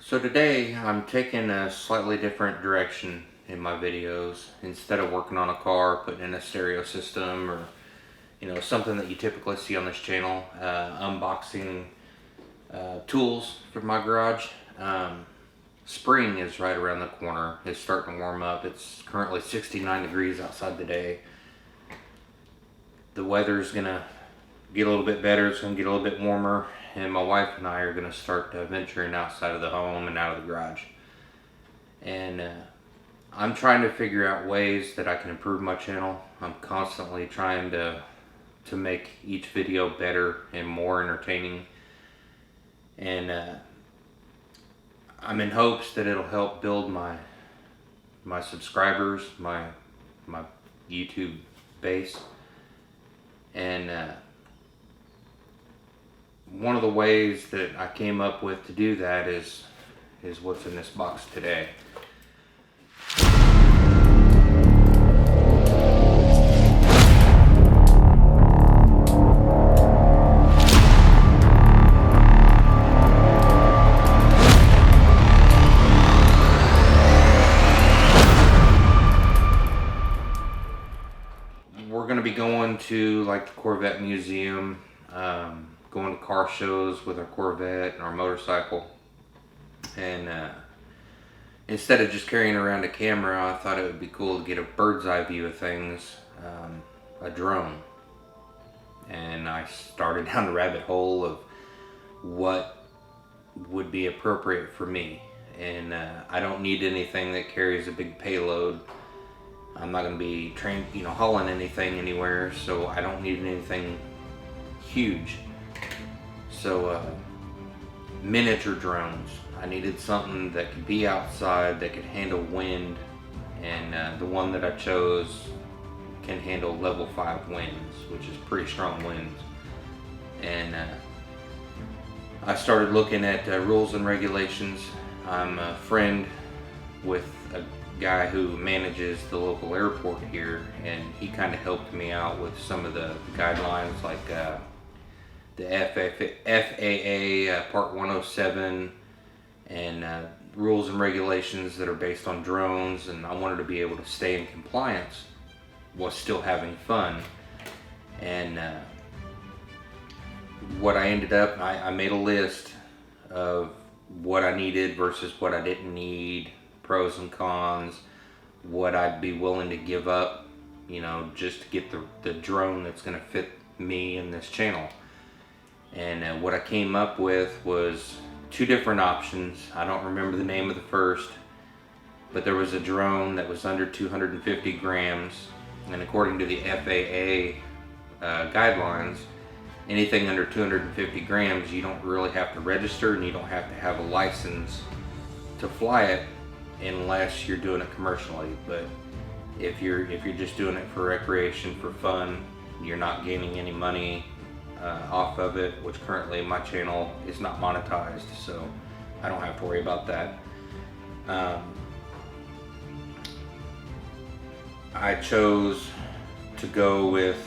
So today I'm taking a slightly different direction in my videos. Instead of working on a car, putting in a stereo system, or something that you typically see on this channel, unboxing tools from my garage. Spring is right around the corner. It's starting to warm up. It's currently 69 degrees outside today. The weather's gonna get a little bit better. It's gonna get a little bit warmer, and my wife and I are gonna start venturing outside of the home and out of the garage. And I'm trying to figure out ways that I can improve my channel. I'm constantly trying to make each video better and more entertaining. And I'm in hopes that it'll help build my subscribers, my YouTube base. And one of the ways that I came up with to do that is what's in this box today. We're going to be going to like the Corvette Museum, going to car shows with our Corvette and our motorcycle. And instead of just carrying around a camera, I thought it would be cool to get a bird's eye view of things, a drone. And I started down the rabbit hole of what would be appropriate for me. And I don't need anything that carries a big payload. I'm not going to be hauling anything anywhere, so I don't need anything huge. So miniature drones. I needed something that could be outside, that could handle wind, and the one that I chose can handle level 5 winds, which is pretty strong winds. And I started looking at rules and regulations. I'm a friend with a guy who manages the local airport here, and he kind of helped me out with some of the guidelines, like the FAA Part 107 and rules and regulations that are based on drones. And I wanted to be able to stay in compliance while still having fun. And what I ended up, I made a list of what I needed versus what I didn't need, pros and cons, what I'd be willing to give up, just to get the drone that's going to fit me in this channel. And what I came up with was 2 different options. I don't remember the name of the first, but there was a drone that was under 250 grams, and according to the FAA guidelines, anything under 250 grams, you don't really have to register, and you don't have to have a license to fly it unless you're doing it commercially. But if you're just doing it for recreation, for fun, you're not gaining any money off of it, which currently my channel is not monetized, so I don't have to worry about that. I chose to go with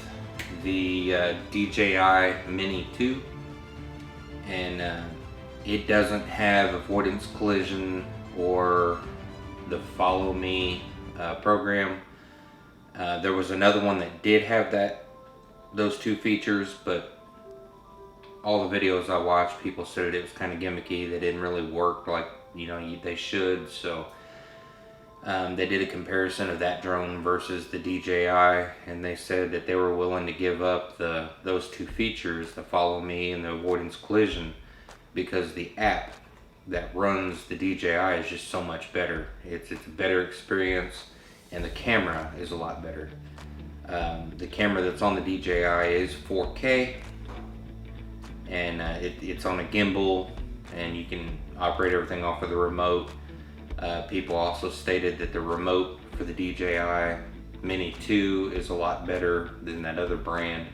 the DJI Mini 2, and it doesn't have avoidance collision or the follow me program. There was another one that did have those 2 features, but all the videos I watched, people said it was kind of gimmicky. They didn't really work like they should. So they did a comparison of that drone versus the DJI, and they said that they were willing to give up those 2 features, the follow me and the avoidance collision, because the app that runs the DJI is just so much better. It's a better experience, and the camera is a lot better. The camera that's on the DJI is 4K, and it's on a gimbal, and you can operate everything off of the remote. People also stated that the remote for the DJI Mini 2 is a lot better than that other brand.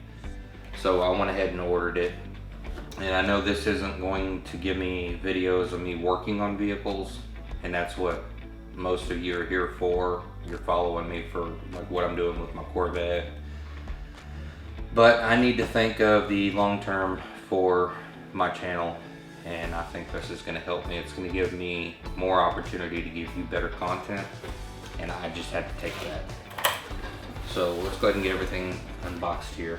So I went ahead and ordered it. And I know this isn't going to give me videos of me working on vehicles, and that's what most of you are here for. You're following me for like what I'm doing with my Corvette. But I need to think of the long term for my channel, and I think this is going to help me. It's going to give me more opportunity to give you better content, and I just had to take that. So let's go ahead and get everything unboxed here.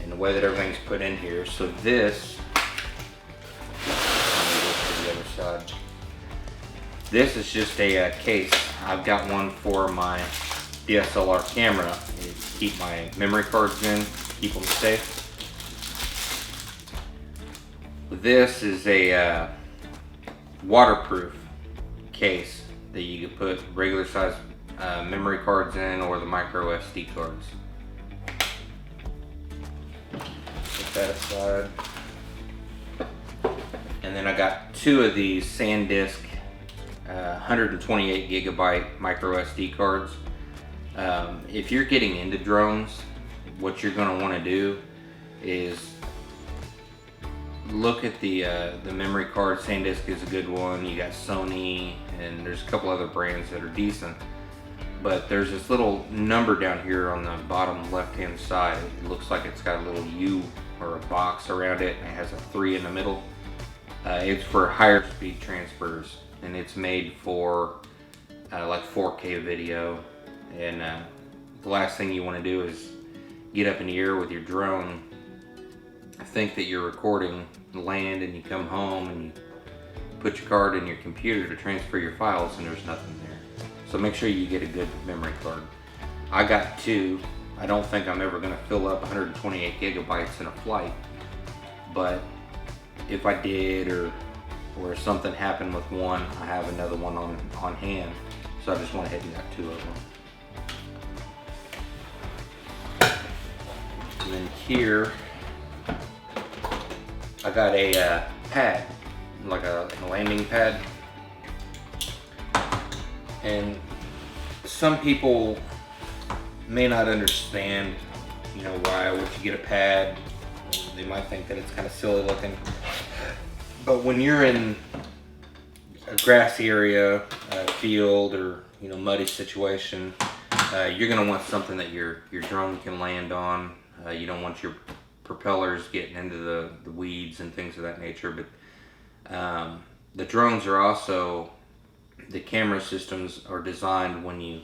And the way that everything's put in here, so this, let me go to the other side. This is just a case. I've got one for my DSLR camera. To keep my memory cards in, keep them safe. This is a waterproof case that you can put regular size memory cards in, or the micro SD cards. Put that aside. And then I got two of these SanDisk 128 gigabyte micro SD cards. If you're getting into drones, what you're going to want to do is look at the memory card. SanDisk is a good one. You got Sony, and there's a couple other brands that are decent. But there's this little number down here on the bottom left-hand side. It looks like it's got a little U or a box around it, and it has a 3 in the middle. It's for higher speed transfers, and it's made for like 4K video. And the last thing you want to do is get up in the air with your drone, think that you're recording, land, and you come home and you put your card in your computer to transfer your files, and there's nothing there. So make sure you get a good memory card. I got two. I don't think I'm ever going to fill up 128 gigabytes in a flight, but if I did, or something happened with one, I have another one on hand. So I just went ahead and got two of them. And then here I got a pad, like a landing pad. And some people may not understand, why would you get a pad? They might think that it's kind of silly looking. But when you're in a grassy area, a field, or muddy situation, you're gonna want something that your drone can land on. You don't want your propellers getting into the weeds and things of that nature. But the drones are also, the camera systems are designed when you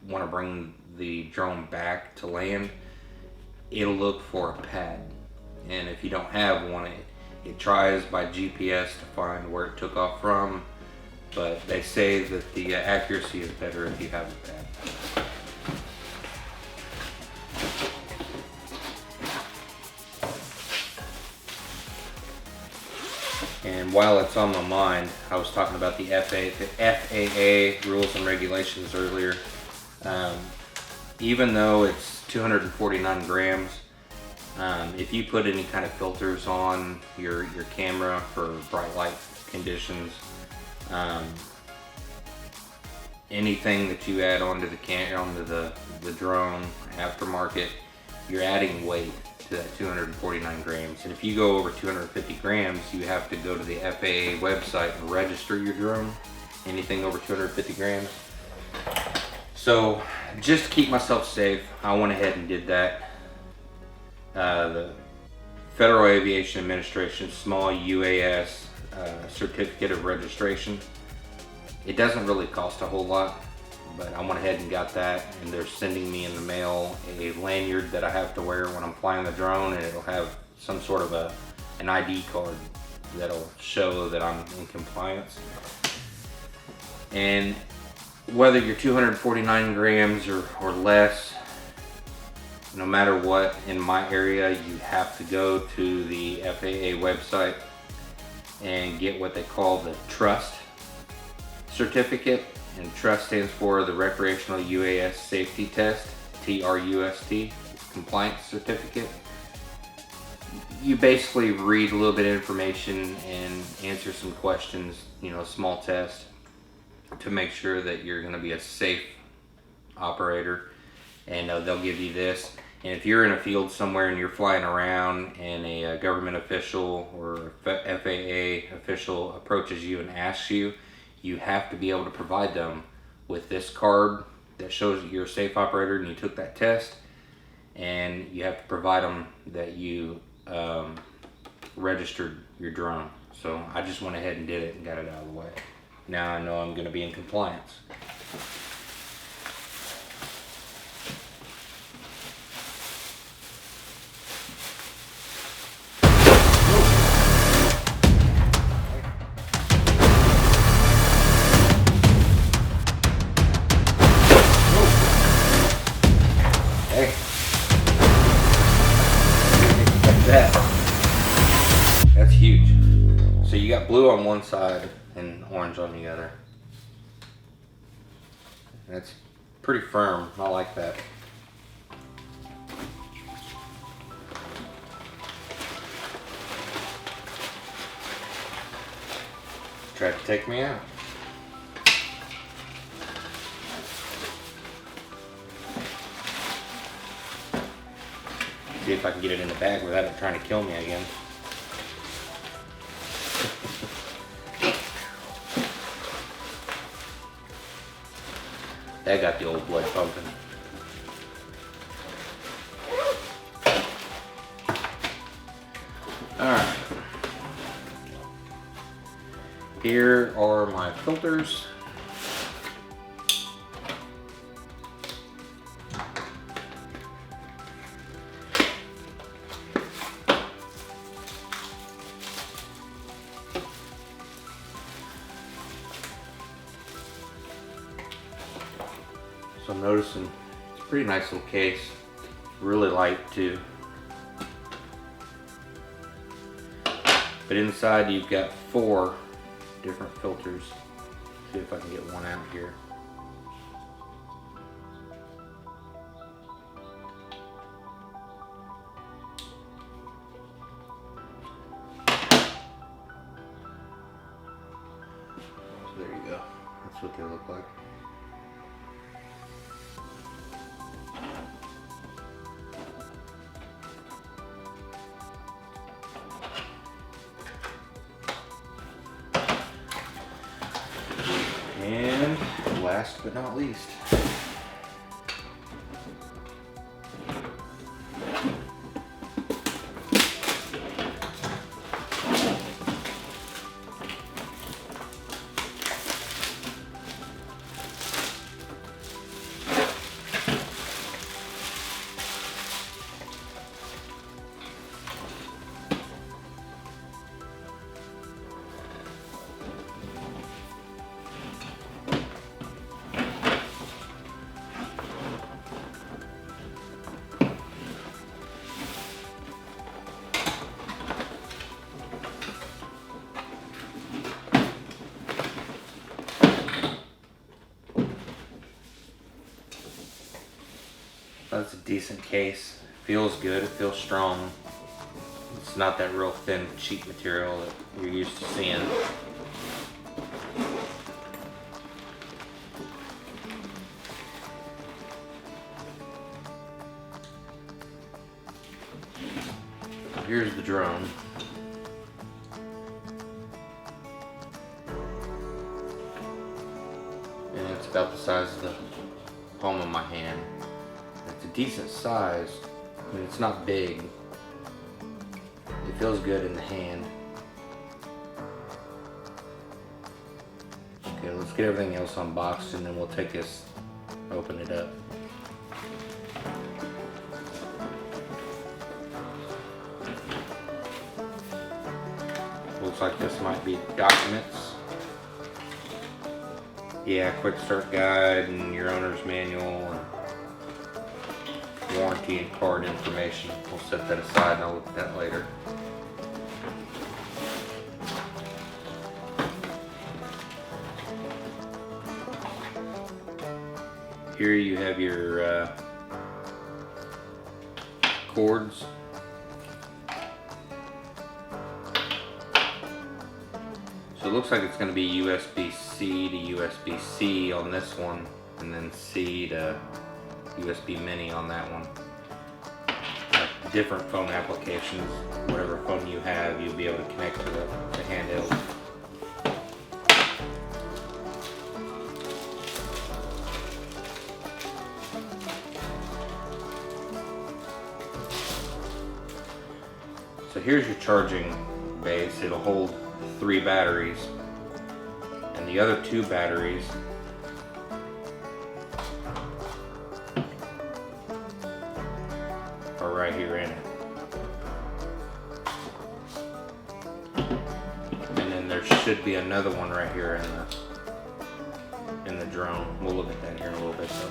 want to bring the drone back to land, it'll look for a pad. And if you don't have one, it tries by GPS to find where it took off from, but they say that the accuracy is better if you have a pad. And while it's on my mind, I was talking about the FAA rules and regulations earlier. Even though it's 249 grams, if you put any kind of filters on your camera for bright light conditions, anything that you add onto the drone aftermarket, you're adding weight to that 249 grams. And if you go over 250 grams, you have to go to the FAA website and register your drone, anything over 250 grams. So just to keep myself safe, I went ahead and did that. The Federal Aviation Administration small UAS certificate of registration. It doesn't really cost a whole lot, but I went ahead and got that, and they're sending me in the mail a lanyard that I have to wear when I'm flying the drone, and it'll have some sort of an ID card that'll show that I'm in compliance. And whether you're 249 grams or less, no matter what, in my area, you have to go to the FAA website and get what they call the Trust certificate. And Trust stands for the Recreational UAS Safety Test, TRUST, compliance certificate. You basically read a little bit of information and answer some questions, a small test to make sure that you're going to be a safe operator. And they'll give you this. And if you're in a field somewhere and you're flying around and a government official or FAA official approaches you and asks you, you have to be able to provide them with this card that shows that you're a safe operator and you took that test. And you have to provide them that you registered your drone. So I just went ahead and did it and got it out of the way. Now I know I'm going to be in compliance. That's huge. So you got blue on one side and orange on the other. That's pretty firm. I like that. Tried to take me out. See if I can get it in the bag without it trying to kill me again. That got the old blood pumping. Alright. Here are my filters. So I'm noticing it's a pretty nice little case, really light too. But inside you've got 4 different filters. See if I can get one out here. So there you go. That's what they look like. And last but not least, that's a decent case. Feels good, it feels strong. It's not that real thin sheet material that you're used to seeing. Here's the drone. And it's about the size of the palm of my hand. It's a decent size. I mean, it's not big. It feels good in the hand. Okay, let's get everything else unboxed and then we'll take this, open it up. Looks like this might be documents. Yeah, quick start guide and your owner's manual and warranty and card information. We'll set that aside and I'll look at that later. Here you have your cords. So it looks like it's going to be USB-C to USB-C on this one, and then C to USB Mini on that one. Different phone applications, whatever phone you have, you'll be able to connect to the handheld. So here's your charging base. It'll hold 3 batteries, and the other 2 batteries are right here in it. And then there should be another one right here in the drone. We'll look at that here in a little bit though.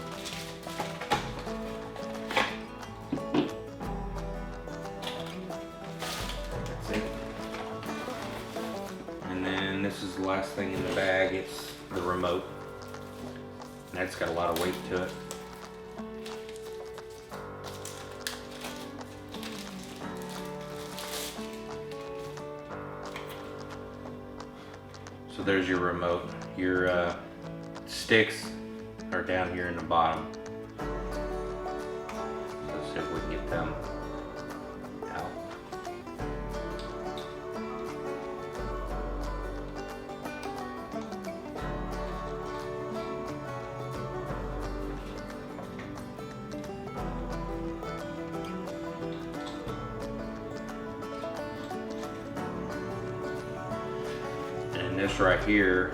And then this is the last thing in the bag. It's the remote. And that's got a lot of weight to it. So there's your remote. Your sticks are down here in the bottom. Let's see if we can get them out. And this right here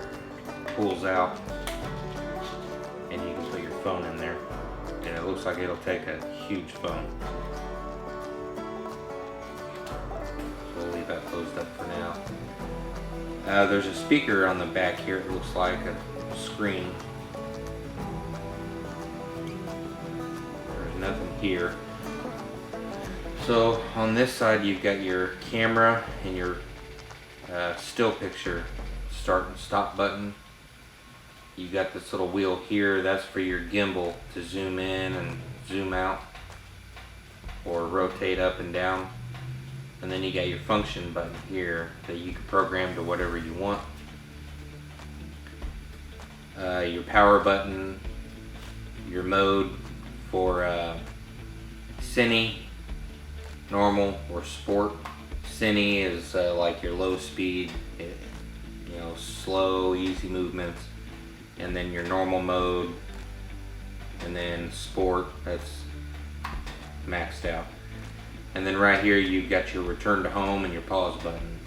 pulls out, and you can put your phone in there, and it looks like it'll take a huge phone. So we'll leave that closed up for now. There's a speaker on the back here. It looks like a screen. There's nothing here. So on this side you've got your camera and your still picture start and stop button. You got this little wheel here, that's for your gimbal to zoom in and zoom out or rotate up and down. And then you got your function button here that you can program to whatever you want. Your power button, your mode for Cine, normal, or sport. Cine is like your low speed, you know, slow, easy movements. And then your normal mode, and then sport, that's maxed out. And then right here you've got your return to home and your pause button.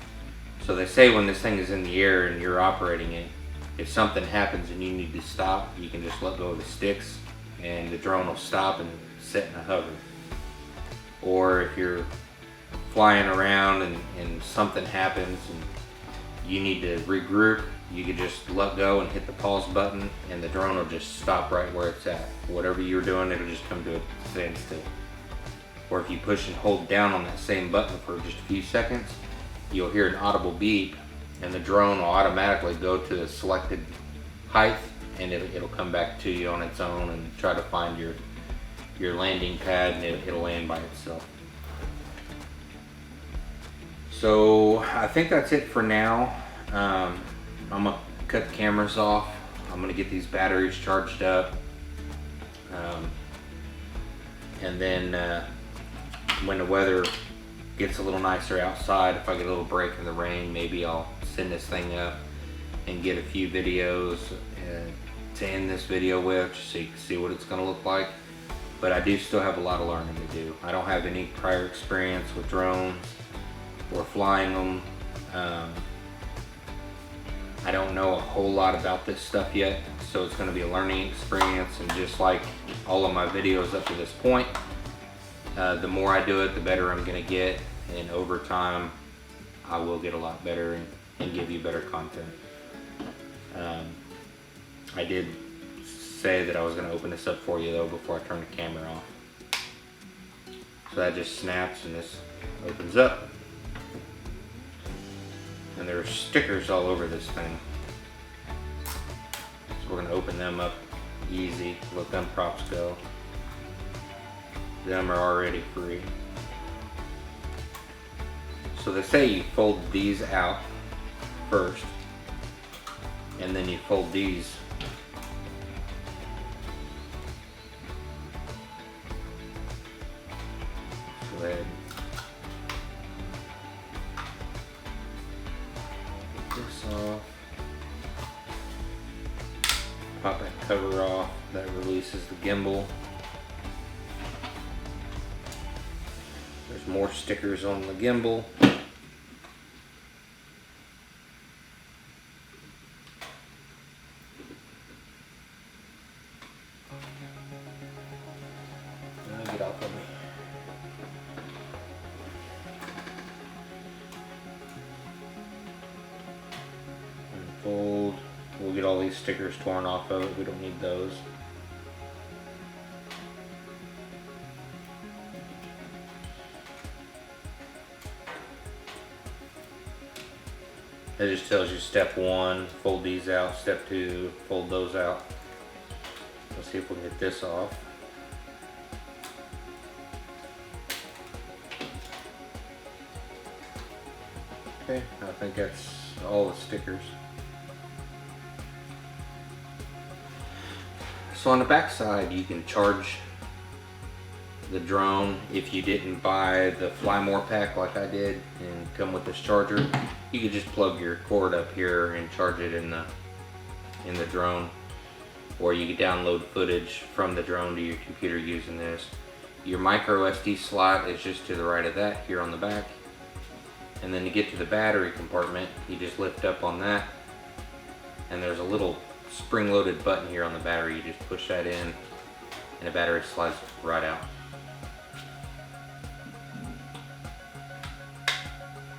So they say when this thing is in the air and you're operating it, if something happens and you need to stop, you can just let go of the sticks and the drone will stop and sit in a hover. Or if you're flying around and something happens and you need to regroup, you can just let go and hit the pause button and the drone will just stop right where it's at. Whatever you're doing, it'll just come to a standstill. Or if you push and hold down on that same button for just a few seconds, you'll hear an audible beep and the drone will automatically go to the selected height and it'll come back to you on its own and try to find your landing pad, and it'll land by itself. So I think that's it for now. I'm gonna cut the cameras off. I'm gonna get these batteries charged up. And then when the weather gets a little nicer outside, if I get a little break in the rain, maybe I'll send this thing up and get a few videos to end this video with, just so you can see what it's gonna look like. But I do still have a lot of learning to do. I don't have any prior experience with drones or flying them. I don't know a whole lot about this stuff yet, so it's going to be a learning experience. And just like all of my videos up to this point, the more I do it, the better I'm going to get, and over time I will get a lot better and give you better content. I did say that I was going to open this up for you though before I turn the camera off. So that just snaps and this opens up. And there are stickers all over this thing. So we're going to open them up easy, let them props go. Them are already free. So they say you fold these out first, and then you fold these go ahead. This off. Pop that cover off. That releases the gimbal. There's more stickers on the gimbal. Get off of me. Unfold. We'll get all these stickers torn off of it. We don't need those. It just tells you step 1, fold these out. Step 2, fold those out. Let's see if we can get this off. Okay, I think that's all the stickers. So on the back side, you can charge the drone. If you didn't buy the Fly More pack like I did and come with this charger, you could just plug your cord up here and charge it in the drone, or you could download footage from the drone to your computer using this. Your micro SD slot is just to the right of that here on the back, and then to get to the battery compartment, you just lift up on that, and there's a little spring-loaded button here on the battery. You just push that in and the battery slides right out.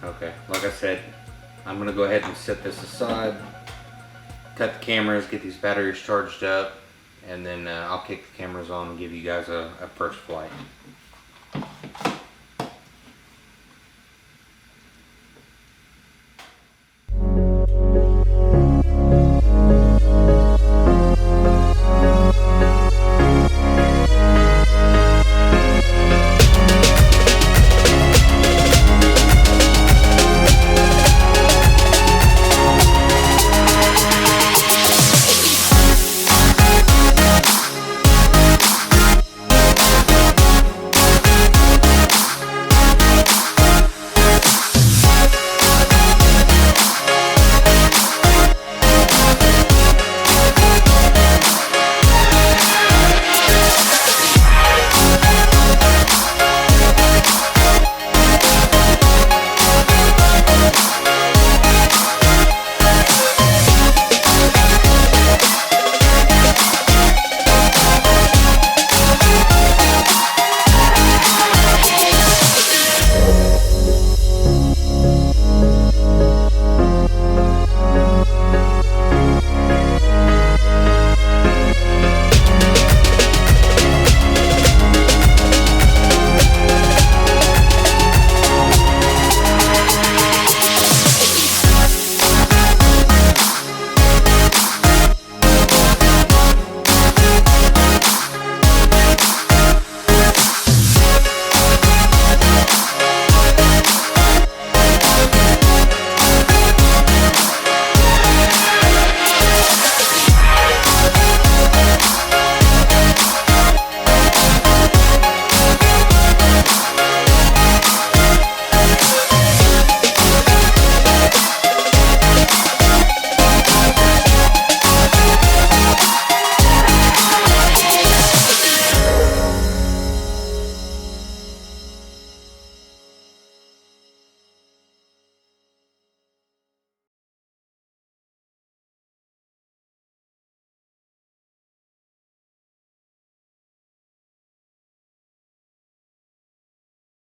Okay, like I said, I'm gonna go ahead and set this aside, cut the cameras, get these batteries charged up, and then I'll kick the cameras on and give you guys a first flight.